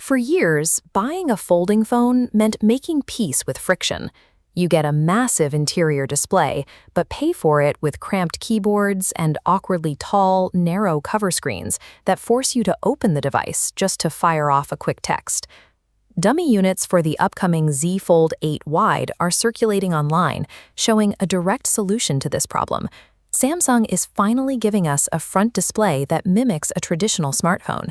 For years, buying a folding phone meant making peace with friction. You get a massive interior display, but pay for it with cramped keyboards and awkwardly tall, narrow cover screens that force you to open the device just to fire off a quick text. Dummy units for the upcoming Z Fold 8 Wide are circulating online, showing a direct solution to this problem. Samsung is finally giving us a front display that mimics a traditional smartphone.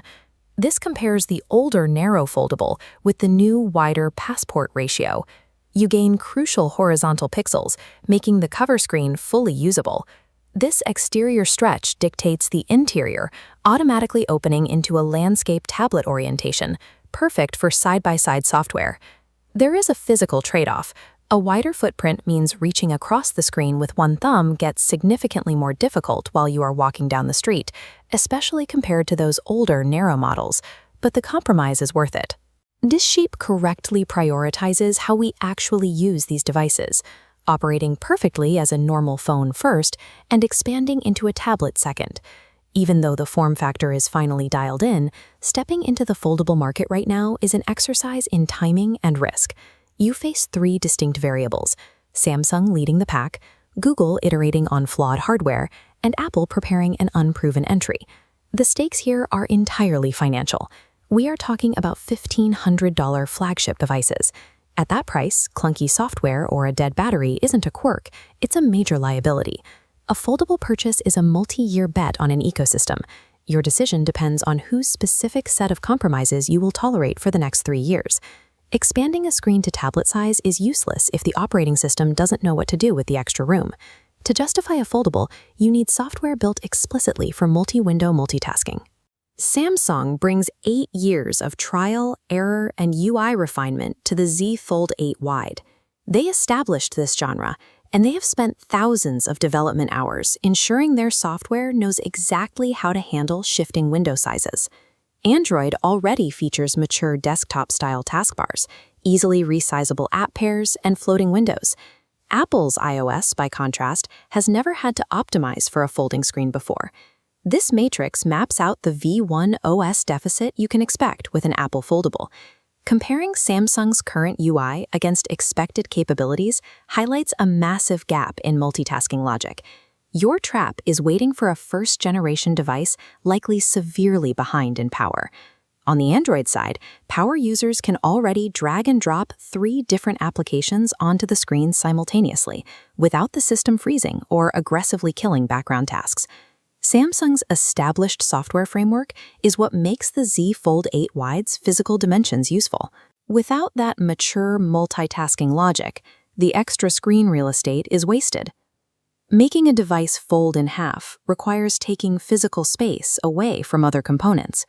This compares the older narrow foldable with the new wider passport ratio. You gain crucial horizontal pixels, making the cover screen fully usable. This exterior stretch dictates the interior, automatically opening into a landscape tablet orientation, perfect for side-by-side software. There is a physical trade-off. A wider footprint means reaching across the screen with one thumb gets significantly more difficult while you are walking down the street, especially compared to those older narrow models, but the compromise is worth it. This shape correctly prioritizes how we actually use these devices, operating perfectly as a normal phone first and expanding into a tablet second. Even though the form factor is finally dialed in, stepping into the foldable market right now is an exercise in timing and risk. You face three distinct variables: Samsung leading the pack, Google iterating on flawed hardware, and Apple preparing an unproven entry. The stakes here are entirely financial. We are talking about $1,500 flagship devices. At that price, clunky software or a dead battery isn't a quirk, it's a major liability. A foldable purchase is a multi-year bet on an ecosystem. Your decision depends on whose specific set of compromises you will tolerate for the next 3 years. Expanding a screen to tablet size is useless if the operating system doesn't know what to do with the extra room. To justify a foldable, you need software built explicitly for multi-window multitasking. Samsung brings 8 years of trial, error, and UI refinement to the Z Fold 8 Wide. They established this genre, and they have spent thousands of development hours ensuring their software knows exactly how to handle shifting window sizes. Android already features mature desktop-style taskbars, easily resizable app pairs, and floating windows. Apple's iOS, by contrast, has never had to optimize for a folding screen before. This matrix maps out the V1 OS deficit you can expect with an Apple foldable. Comparing Samsung's current UI against expected capabilities highlights a massive gap in multitasking logic. Your trap is waiting for a first-generation device likely severely behind in power. On the Android side, power users can already drag and drop 3 different applications onto the screen simultaneously, without the system freezing or aggressively killing background tasks. Samsung's established software framework is what makes the Z Fold 8 Wide's physical dimensions useful. Without that mature multitasking logic, the extra screen real estate is wasted. Making a device fold in half requires taking physical space away from other components.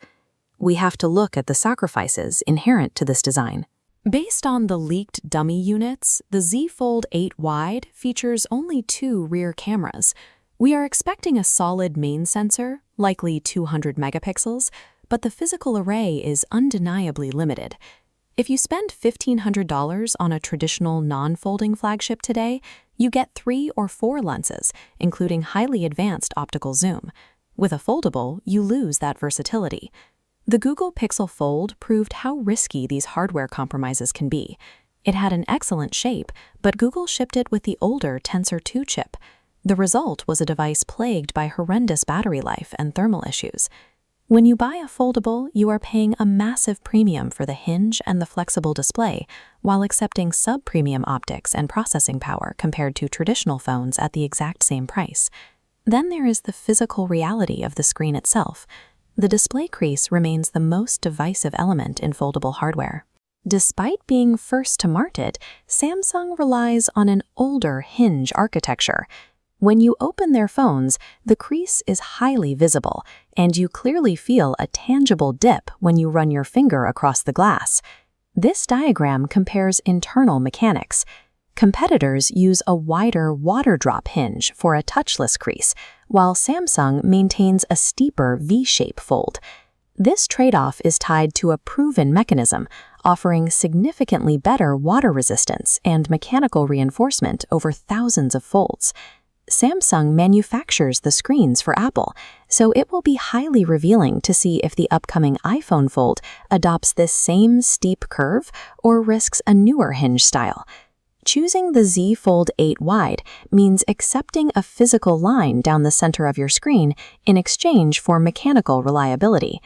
We have to look at the sacrifices inherent to this design. Based on the leaked dummy units, the Z Fold 8 Wide features only 2 rear cameras. We are expecting a solid main sensor, likely 200 megapixels, but the physical array is undeniably limited. If you spend $1,500 on a traditional non-folding flagship today, you get 3 or 4 lenses, including highly advanced optical zoom. With a foldable, you lose that versatility. The Google Pixel Fold proved how risky these hardware compromises can be. It had an excellent shape, but Google shipped it with the older Tensor 2 chip. The result was a device plagued by horrendous battery life and thermal issues. When you buy a foldable, you are paying a massive premium for the hinge and the flexible display, while accepting sub-premium optics and processing power compared to traditional phones at the exact same price. Then there is the physical reality of the screen itself. The display crease remains the most divisive element in foldable hardware. Despite being first to market, Samsung relies on an older hinge architecture. When you open their phones, the crease is highly visible, and you clearly feel a tangible dip when you run your finger across the glass. This diagram compares internal mechanics. Competitors use a wider water drop hinge for a touchless crease, while Samsung maintains a steeper V-shape fold. This trade-off is tied to a proven mechanism, offering significantly better water resistance and mechanical reinforcement over thousands of folds. Samsung manufactures the screens for Apple. so it will be highly revealing to see if the upcoming iPhone Fold adopts this same steep curve or risks a newer hinge style. Choosing the Z Fold 8 Wide means accepting a physical line down the center of your screen in exchange for mechanical reliability.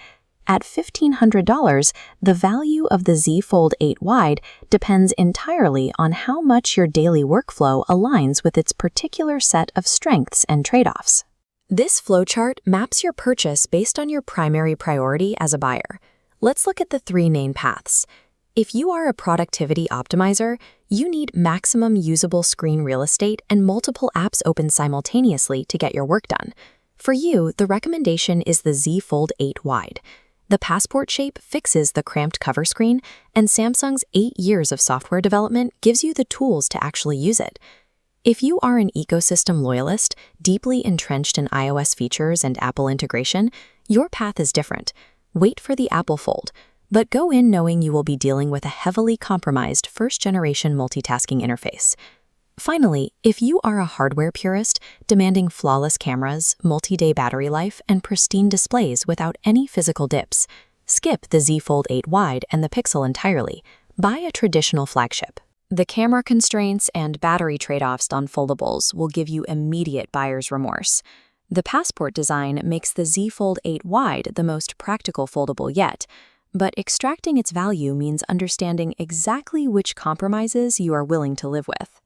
At $1,500, the value of the Z Fold 8 Wide depends entirely on how much your daily workflow aligns with its particular set of strengths and trade-offs. This flowchart maps your purchase based on your primary priority as a buyer. Let's look at the three main paths. If you are a productivity optimizer, you need maximum usable screen real estate and multiple apps open simultaneously to get your work done. For you, the recommendation is the Z Fold 8 Wide. The passport shape fixes the cramped cover screen, and Samsung's 8 years of software development gives you the tools to actually use it. If you are an ecosystem loyalist, deeply entrenched in iOS features and Apple integration, your path is different. Wait for the Apple Fold, but go in knowing you will be dealing with a heavily compromised first-generation multitasking interface. Finally, if you are a hardware purist demanding flawless cameras, multi-day battery life, and pristine displays without any physical dips, skip the Z Fold 8 Wide and the Pixel entirely. Buy a traditional flagship. The camera constraints and battery trade-offs on foldables will give you immediate buyer's remorse. The Passport design makes the Z Fold 8 Wide the most practical foldable yet, but extracting its value means understanding exactly which compromises you are willing to live with.